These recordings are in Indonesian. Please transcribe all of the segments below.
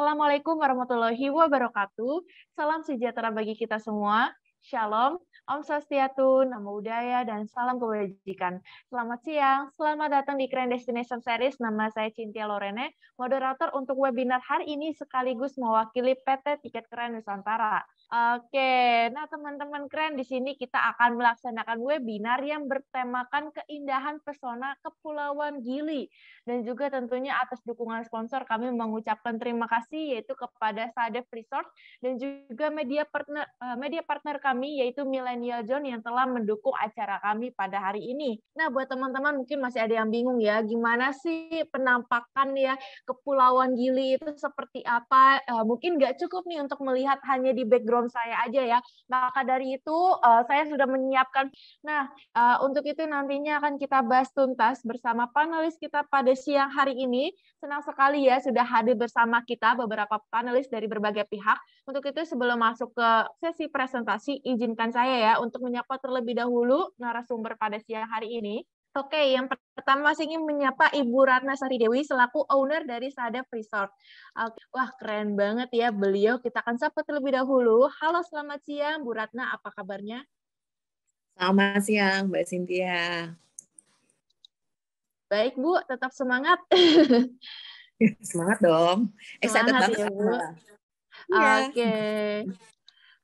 Assalamualaikum warahmatullahi wabarakatuh. Salam sejahtera bagi kita semua. Shalom, Om Swastiastu, Namo Buddhaya, dan salam kebajikan. Selamat siang, selamat datang di Grand Destination Series. Nama saya Cynthia Lorene, moderator untuk webinar hari ini sekaligus mewakili PT Tiket Keren Nusantara. Oke, nah teman-teman keren, di sini kita akan melaksanakan webinar yang bertemakan keindahan pesona Kepulauan Gili. Dan juga tentunya atas dukungan sponsor kami mengucapkan terima kasih yaitu kepada Sadef Resort dan juga media partner kami yaitu Millennial Zone yang telah mendukung acara kami pada hari ini. Nah, buat teman-teman mungkin masih ada yang bingung ya, gimana sih penampakan ya Kepulauan Gili itu seperti apa? Mungkin nggak cukup nih untuk melihat hanya di background saya aja ya. Maka dari itu saya sudah menyiapkan. Nah, untuk itu nantinya akan kita bahas tuntas bersama panelis kita pada siang hari ini. Senang sekali ya sudah hadir bersama kita beberapa panelis dari berbagai pihak. Untuk itu sebelum masuk ke sesi presentasi, izinkan saya ya untuk menyapa terlebih dahulu narasumber pada siang hari ini. Oke, yang pertama saya ingin menyapa Ibu Ratna Sari Dewi selaku owner dari Sadef Resort. Wah, keren banget ya beliau. Kita akan sapa terlebih dahulu. Halo, selamat siang Bu Ratna, apa kabarnya? Selamat siang, Mbak Cynthia. Baik, Bu. Tetap semangat. Semangat dong. Excited Semangat banget ya, Bu. Iya. Oke.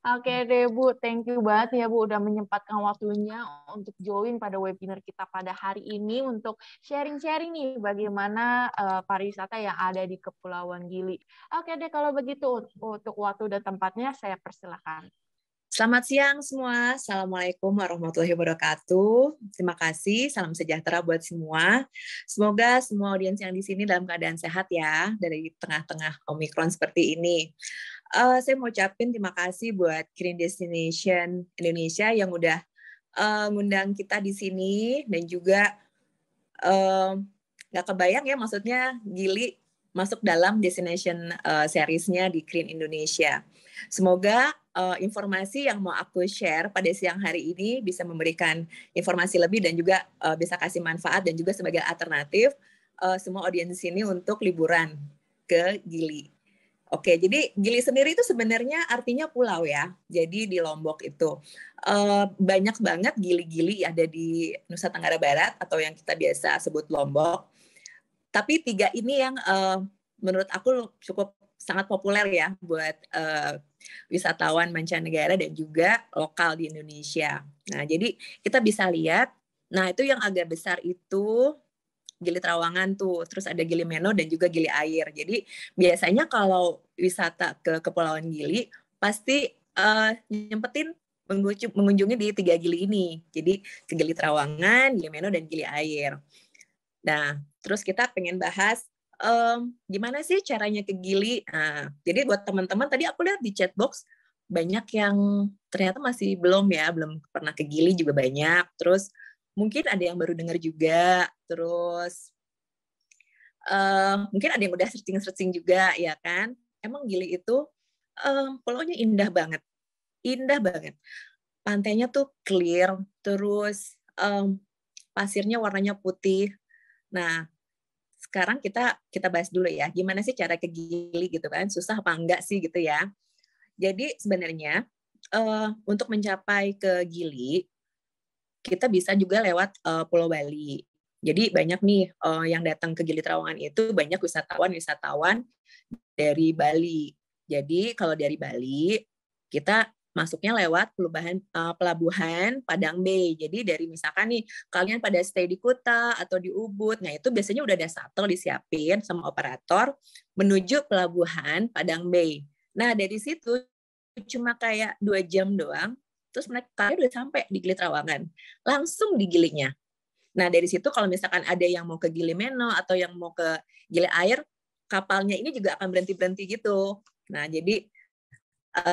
Oke deh, Bu. Thank you banget ya, Bu, udah menyempatkan waktunya untuk join pada webinar kita pada hari ini untuk sharing-sharing nih bagaimana pariwisata yang ada di Kepulauan Gili. Oke deh, kalau begitu untuk waktu dan tempatnya saya persilahkan. Selamat siang semua. Assalamualaikum warahmatullahi wabarakatuh. Terima kasih. Salam sejahtera buat semua. Semoga semua audiens yang di sini dalam keadaan sehat ya dari tengah-tengah Omikron seperti ini. Saya mau ucapin terima kasih buat Green Destination Indonesia yang udah ngundang kita di sini dan juga nggak kebayang ya maksudnya Gili masuk dalam destination series-nya di Green Indonesia. Semoga informasi yang mau aku share pada siang hari ini bisa memberikan informasi lebih dan juga bisa kasih manfaat dan juga sebagai alternatif semua audiens di sini untuk liburan ke Gili. Oke, jadi Gili sendiri itu sebenarnya artinya pulau ya. Jadi di Lombok itu banyak banget gili-gili ada di Nusa Tenggara Barat atau yang kita biasa sebut Lombok. Tapi 3 ini yang menurut aku cukup sangat populer ya buat wisatawan mancanegara dan juga lokal di Indonesia. Nah, jadi kita bisa lihat, nah itu yang agak besar itu Gili Trawangan tuh, terus ada Gili Meno dan juga Gili Air. Jadi biasanya kalau wisata ke Kepulauan Gili pasti nyempetin mengunjungi di 3 Gili ini. Jadi ke Gili Trawangan, Gili Meno dan Gili Air. Nah, terus kita pengen bahas gimana sih caranya ke Gili. Nah, jadi buat teman-teman tadi aku lihat di chat box banyak yang ternyata masih belum pernah ke Gili juga banyak. Terus mungkin ada yang baru dengar juga, terus mungkin ada yang udah searching juga, ya kan? Emang Gili itu pulaunya indah banget, Pantainya tuh clear, terus pasirnya warnanya putih. Nah, sekarang kita bahas dulu ya, gimana sih cara ke Gili gitu kan? Susah apa enggak sih gitu ya? Jadi sebenarnya untuk mencapai ke Gili kita bisa juga lewat Pulau Bali. Jadi banyak nih yang datang ke Gili Trawangan itu banyak wisatawan dari Bali. Jadi kalau dari Bali kita masuknya lewat pelabuhan Padang Bay. Jadi dari misalkan nih kalian pada stay di Kuta atau di Ubud, nah itu biasanya udah ada shuttle disiapin sama operator menuju pelabuhan Padang Bay. Nah dari situ cuma kayak 2 jam doang. Terus mereka udah sampai di Gili Trawangan, langsung di Gilinya. Nah dari situ kalau misalkan ada yang mau ke Gili Meno atau yang mau ke Gili Air, kapalnya ini juga akan berhenti gitu. Nah jadi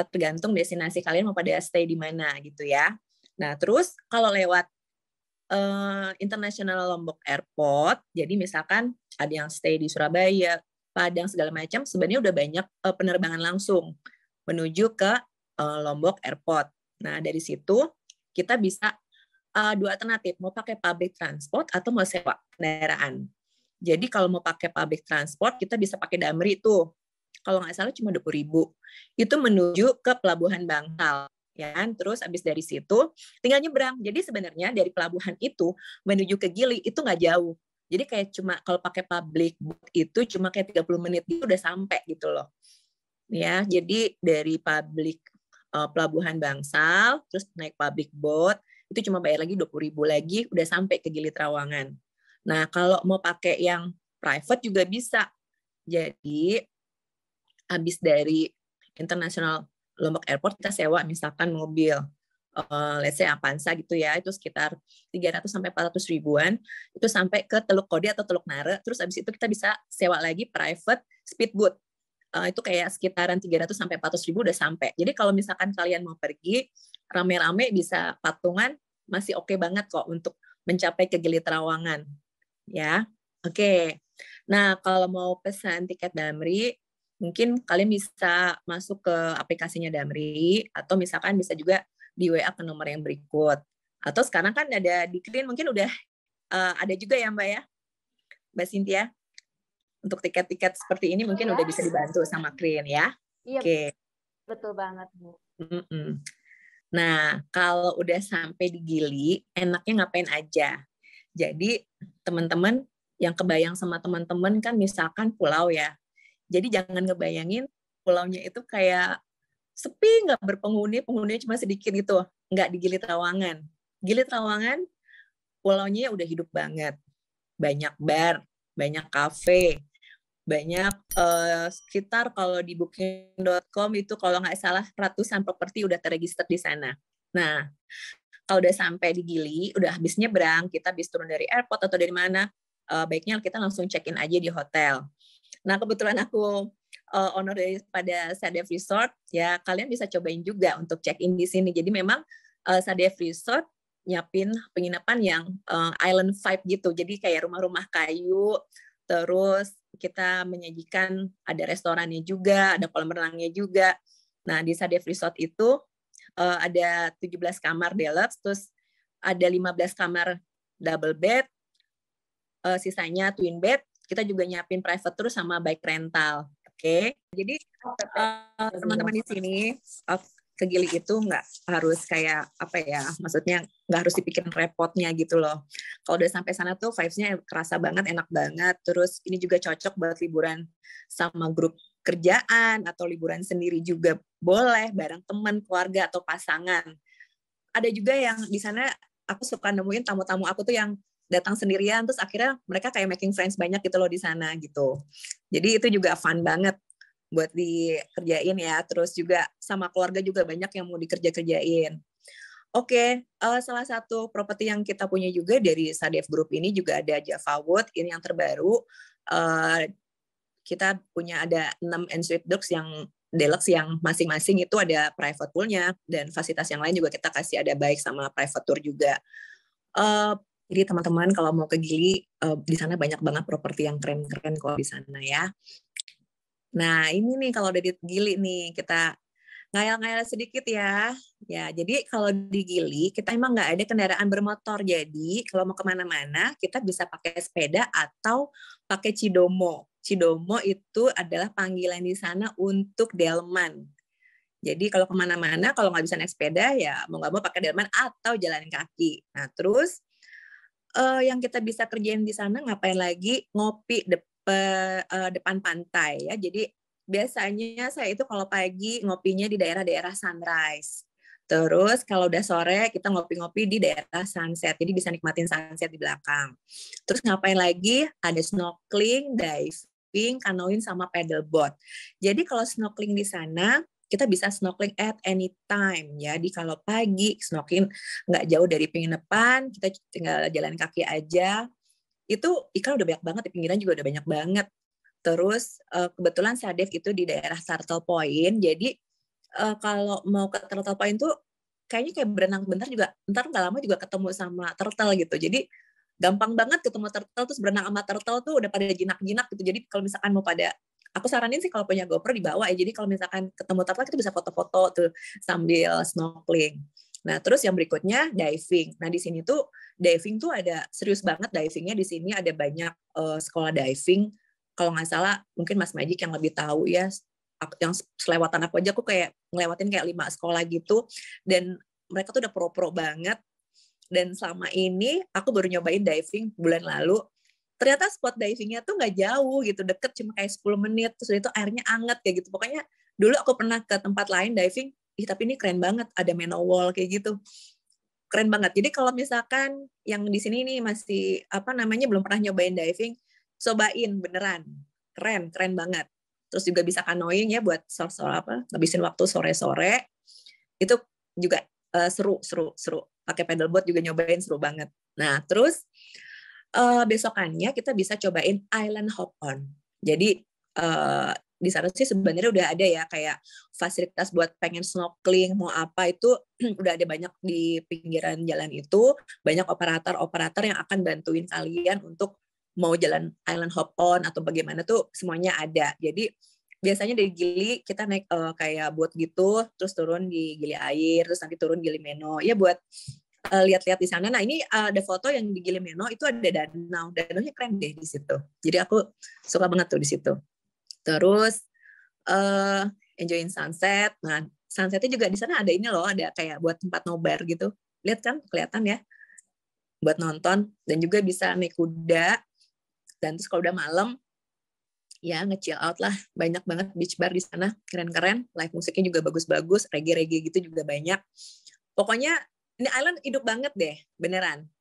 tergantung destinasi kalian mau pada stay di mana gitu ya. Nah terus kalau lewat International Lombok Airport, jadi misalkan ada yang stay di Surabaya, Padang segala macam, sebenarnya udah banyak penerbangan langsung menuju ke Lombok Airport. Nah, dari situ kita bisa 2 alternatif, mau pakai public transport atau mau sewa kendaraan. Jadi kalau mau pakai public transport, kita bisa pakai Damri tuh. kalau nggak salah cuma 20.000. Itu menuju ke Pelabuhan Bangsal. Ya, terus abis dari situ tinggal nyebrang. Jadi sebenarnya dari pelabuhan itu menuju ke Gili itu nggak jauh. Jadi kayak cuma kalau pakai public boat itu cuma kayak 30 menit itu udah sampai gitu loh. Ya, jadi dari Pelabuhan Bangsal terus naik public boat itu cuma bayar lagi 20.000 lagi udah sampai ke Gili Trawangan. Nah, kalau mau pakai yang private juga bisa. Jadi habis dari International Lombok Airport kita sewa misalkan mobil let's say Avanza gitu ya, itu sekitar 300 sampai 400 ribuan, itu sampai ke Teluk Kode atau Teluk Nare, terus habis itu kita bisa sewa lagi private speedboat. Itu kayak sekitaran 300 sampai 400 ribu udah sampai. Jadi kalau misalkan kalian mau pergi rame-rame bisa patungan, masih oke banget kok untuk mencapai ke Gili Trawangan. Ya. Oke. Nah, kalau mau pesan tiket Damri, mungkin kalian bisa masuk ke aplikasinya Damri, atau misalkan bisa juga di WA ke nomor yang berikut. Atau sekarang kan ada di Clean, mungkin udah ada juga ya Mbak ya, Mbak Cynthia? Untuk tiket-tiket seperti ini mungkin udah bisa dibantu sama Clean ya. Iya, Oke. betul banget Bu. Nah, kalau udah sampai di Gili, enaknya ngapain aja? Jadi teman-teman yang kebayang sama teman-teman kan misalkan pulau ya. Jadi jangan ngebayangin pulaunya itu kayak sepi, nggak berpenghuni, penghuninya cuma sedikit gitu. Nggak di Gili Trawangan. Gili Trawangan, pulaunya udah hidup banget. Banyak bar, banyak kafe, banyak sekitar kalau di booking.com itu kalau nggak salah ratusan properti udah terregister di sana. Nah, kalau udah sampai di Gili, udah habis nyebrang, kita habis turun dari airport atau dari mana, baiknya kita langsung check-in aja di hotel. Nah, kebetulan aku owner daripada Sadef Resort, ya kalian bisa cobain juga untuk check-in di sini. Jadi memang Sadef Resort nyiapin penginapan yang island vibe gitu. Jadi kayak rumah-rumah kayu, terus kita menyajikan ada restorannya juga, ada kolam renangnya juga. Nah, di Sadef Resort itu ada 17 kamar deluxe, terus ada 15 kamar double bed, sisanya twin bed. Kita juga nyiapin private tour sama bike rental. Oke. Jadi teman-teman di sini ke Gili itu nggak harus kayak apa ya, maksudnya nggak harus dipikirin repotnya gitu loh. Kalau udah sampai sana tuh vibes-nya kerasa banget, enak banget. Terus ini juga cocok buat liburan sama grup kerjaan atau liburan sendiri juga boleh, bareng teman, keluarga atau pasangan. Ada juga yang di sana aku suka nemuin tamu-tamu aku tuh yang datang sendirian, terus akhirnya mereka kayak making friends banyak gitu loh di sana gitu. Jadi itu juga fun banget buat dikerjain ya. Terus juga sama keluarga juga banyak yang mau dikerja-kerjain. Oke, salah satu properti yang kita punya juga dari Sadef Group ini juga ada Java Wood, ini yang terbaru. Kita punya ada 6 ensuite deluxe yang masing-masing itu ada private poolnya, dan fasilitas yang lain juga kita kasih ada bike sama private tour juga. Jadi teman-teman kalau mau ke Gili, di sana banyak banget properti yang keren-keren kok di sana ya. Nah ini nih kalau udah di Gili nih, kita ngayal-ngayal sedikit ya. Ya, jadi kalau di Gili kita emang nggak ada kendaraan bermotor. Jadi kalau mau kemana-mana kita bisa pakai sepeda atau pakai Cidomo. Cidomo itu adalah panggilan di sana untuk delman. Jadi kalau kemana-mana kalau nggak bisa naik sepeda ya mau nggak mau pakai delman atau jalan kaki. Nah terus yang kita bisa kerjain di sana ngapain lagi, ngopi depan pantai ya. Jadi biasanya saya itu kalau pagi ngopinya di daerah-daerah sunrise. Terus kalau udah sore kita ngopi-ngopi di daerah sunset. Jadi bisa nikmatin sunset di belakang. Terus ngapain lagi? Ada snorkeling, diving, canoeing sama paddleboard. Jadi kalau snorkeling di sana kita bisa snorkeling at any time ya. Di kalau pagi snorkeling nggak jauh dari penginapan, kita tinggal jalan kaki aja. Itu ikan udah banyak banget, di pinggiran juga udah banyak banget. Terus kebetulan Sadef itu di daerah Turtle Point, jadi kalau mau ke Turtle Point tuh kayaknya kayak berenang bentar juga, ntar nggak lama juga ketemu sama turtle gitu. Jadi gampang banget ketemu turtle, terus berenang sama turtle tuh udah pada jinak-jinak gitu. Jadi kalau misalkan mau pada, aku saranin sih kalau punya GoPro dibawa ya. Jadi kalau misalkan ketemu turtle kita bisa foto-foto tuh sambil snorkeling. Nah, terus yang berikutnya diving. Nah, di sini tuh diving tuh ada serius banget divingnya. Di sini ada banyak sekolah diving. kalau nggak salah mungkin Mas Magic yang lebih tahu ya, yang selewatan aku aja aku kayak ngelewatin kayak 5 sekolah gitu, dan mereka tuh udah pro-pro banget. Dan selama ini aku baru nyobain diving bulan lalu, ternyata spot divingnya tuh nggak jauh gitu, deket cuma kayak 10 menit, terus itu airnya anget kayak gitu. Pokoknya dulu aku pernah ke tempat lain diving, tapi ini keren banget, ada manowall kayak gitu. Keren banget. Jadi kalau misalkan yang di sini nih masih belum pernah nyobain diving, cobain beneran. Keren banget. Terus juga bisa canoeing ya buat ngabisin waktu sore-sore. Itu juga seru. Pakai paddleboard juga nyobain seru banget. Nah, terus besokannya kita bisa cobain island hop on. Jadi di sana sih sebenarnya udah ada ya kayak fasilitas buat pengen snorkeling mau apa itu udah ada banyak di pinggiran jalan itu, banyak operator yang akan bantuin kalian untuk mau jalan island hop on atau bagaimana tuh semuanya ada. Jadi biasanya dari Gili kita naik kayak boat gitu, terus turun di Gili Air, terus nanti turun Gili Meno ya buat lihat-lihat di sana. Nah ini ada foto yang di Gili Meno itu ada danaunya keren deh di situ. Jadi aku suka banget tuh di situ. Terus enjoying sunset. Nah, sunsetnya juga di sana ada ini loh, ada kayak buat tempat nobar gitu. Lihat kan, kelihatan ya, buat nonton. Dan juga bisa naik kuda. Dan terus kalau udah malam, ya nge-chill out lah. Banyak banget beach bar di sana, keren-keren. Live musiknya juga bagus-bagus, reggae-reggae gitu juga banyak. Pokoknya ini island hidup banget deh, beneran.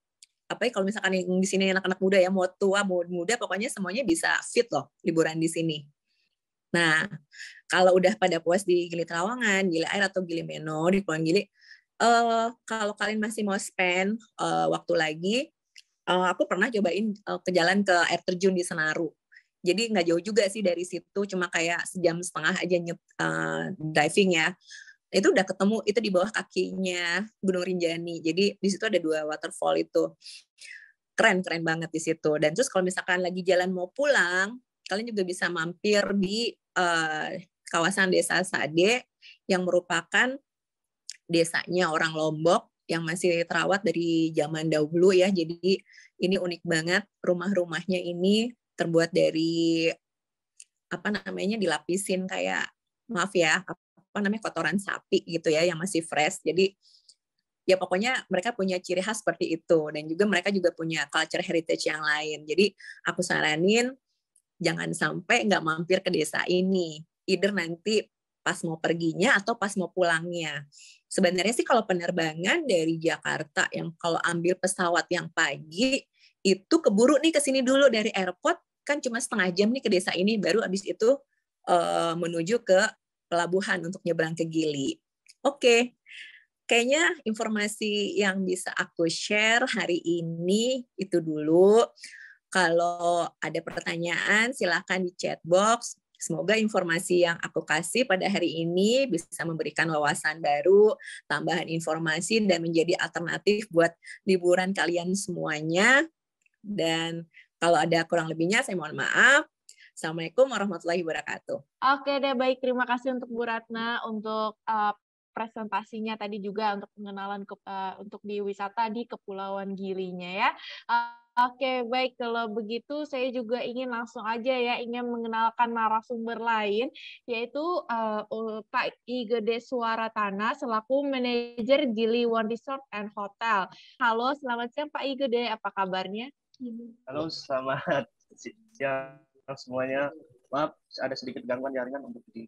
Apalagi kalau misalkan yang di sini anak-anak muda ya, mau tua, mau muda, pokoknya semuanya bisa fit loh liburan di sini. Nah, kalau udah pada puas di Gili Trawangan, Gili Air atau Gili Meno di Kepulauan Gili, kalau kalian masih mau spend waktu lagi, aku pernah cobain ke jalan ke air terjun di Senaru. Jadi nggak jauh juga sih dari situ, cuma kayak 1,5 jam aja diving ya. Itu udah ketemu, itu di bawah kakinya Gunung Rinjani. Jadi di situ ada 2 waterfall itu. Keren banget di situ. Dan terus kalau misalkan lagi jalan mau pulang, kalian juga bisa mampir di kawasan Desa Sade yang merupakan desanya orang Lombok yang masih terawat dari zaman dahulu ya. Jadi ini unik banget, rumah-rumahnya ini terbuat dari dilapisin kayak kotoran sapi gitu ya yang masih fresh. Jadi ya pokoknya mereka punya ciri khas seperti itu, dan juga mereka juga punya culture heritage yang lain. Jadi aku saranin jangan sampai nggak mampir ke desa ini, either nanti pas mau perginya atau pas mau pulangnya. Sebenarnya sih kalau penerbangan dari Jakarta yang kalau ambil pesawat yang pagi itu keburu nih ke sini dulu dari airport, kan cuma 1/2 jam nih ke desa ini, baru abis itu menuju ke pelabuhan untuk nyebrang ke Gili. Oke. Kayaknya informasi yang bisa aku share hari ini itu dulu. Kalau ada pertanyaan, silakan di chat box. Semoga informasi yang aku kasih pada hari ini bisa memberikan wawasan baru, tambahan informasi, dan menjadi alternatif buat liburan kalian semuanya. Dan kalau ada kurang lebihnya, saya mohon maaf. Assalamualaikum warahmatullahi wabarakatuh. Oke deh, baik. Terima kasih untuk Bu Ratna untuk presentasinya tadi juga untuk pengenalan untuk di wisata di Kepulauan Gilinya ya. Oke, baik. Kalau begitu saya juga ingin langsung aja ya, ingin mengenalkan narasumber lain, yaitu Pak Igede Suaratana selaku manajer Gili One Resort and Hotel. Halo, selamat siang Pak Igede, apa kabarnya? Halo, selamat siang semuanya. Maaf, ada sedikit gangguan jaringan untuk di.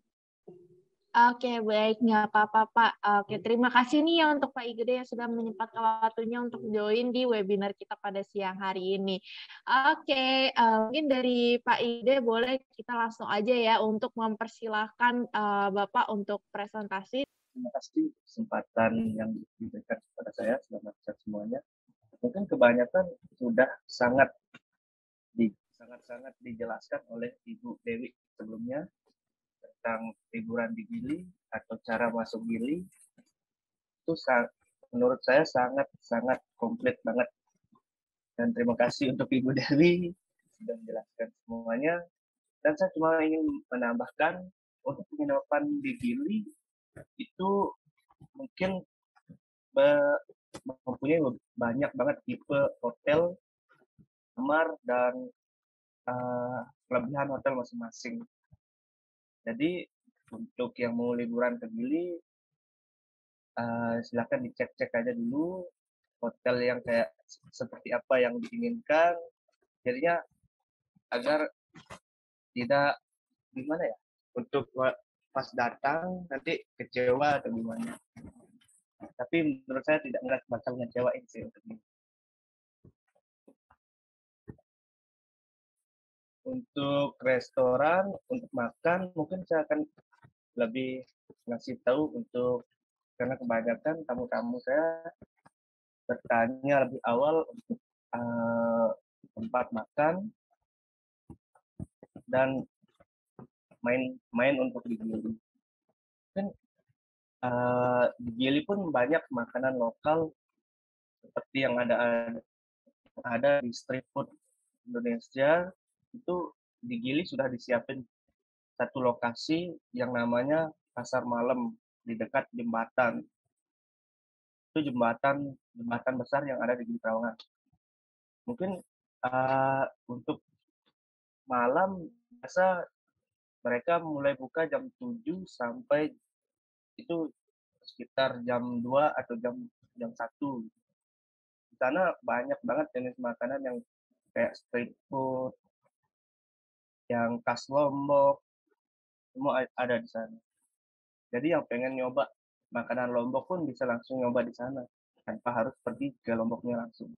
Oke, baik. Nggak apa-apa, Pak. Oke, terima kasih nih ya untuk Pak Igede yang sudah menyempatkan waktunya untuk join di webinar kita pada siang hari ini. Oke, mungkin dari Pak Igede boleh kita langsung aja ya untuk mempersilahkan Bapak untuk presentasi. Terima kasih kesempatan yang diberikan kepada saya. Selamat siang semuanya. Mungkin kebanyakan sudah sangat dijelaskan oleh Ibu Dewi sebelumnya tentang liburan di Gili atau cara masuk Gili. Itu menurut saya sangat komplit banget. Dan terima kasih untuk Ibu Dewi sudah menjelaskan semuanya. Dan saya cuma ingin menambahkan untuk penginapan di Gili itu mungkin mempunyai banyak banget tipe hotel, kamar, dan kelebihan hotel masing-masing. Jadi untuk yang mau liburan ke Gili, silakan dicek-cek aja dulu hotel yang kayak seperti apa yang diinginkan. Jadinya agar tidak gimana ya, untuk pas datang nanti kecewa atau gimana. Tapi menurut saya tidak bakal ngecewain sih untuk ini. Untuk restoran, untuk makan, mungkin saya akan lebih ngasih tahu karena kebanyakan tamu-tamu saya bertanya lebih awal untuk tempat makan dan main untuk di Gili. Kan di Gili pun banyak makanan lokal seperti yang ada di street food Indonesia. Itu di Gili sudah disiapin satu lokasi yang namanya pasar malam di dekat jembatan. Itu jembatan besar yang ada di Gili Trawangan. Mungkin untuk malam biasa mereka mulai buka jam 7 sampai itu sekitar jam 2 atau jam 1. Di sana banyak banget jenis makanan yang kayak street food, yang khas Lombok, semua ada di sana. Jadi yang pengen nyoba makanan Lombok pun bisa langsung nyoba di sana, tanpa harus pergi ke Lomboknya langsung.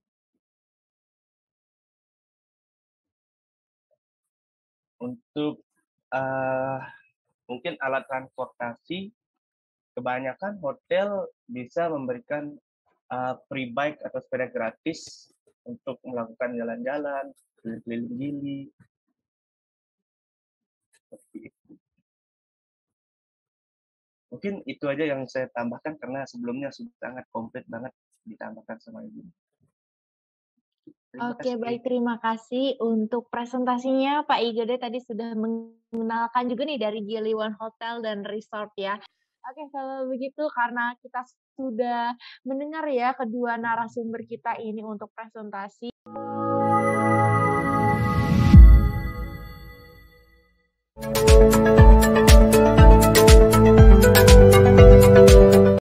Untuk mungkin alat transportasi, kebanyakan hotel bisa memberikan free bike atau sepeda gratis untuk melakukan jalan-jalan, keliling-keliling Gili. Seperti itu. Mungkin itu aja yang saya tambahkan karena sebelumnya sudah sangat komplit banget ditambahkan sama Ibu. Oke, baik. Terima kasih untuk presentasinya Pak Igede tadi sudah mengenalkan juga nih dari Gili One Hotel dan Resort ya. Oke, kalau begitu karena kita sudah mendengar ya kedua narasumber kita ini untuk presentasi.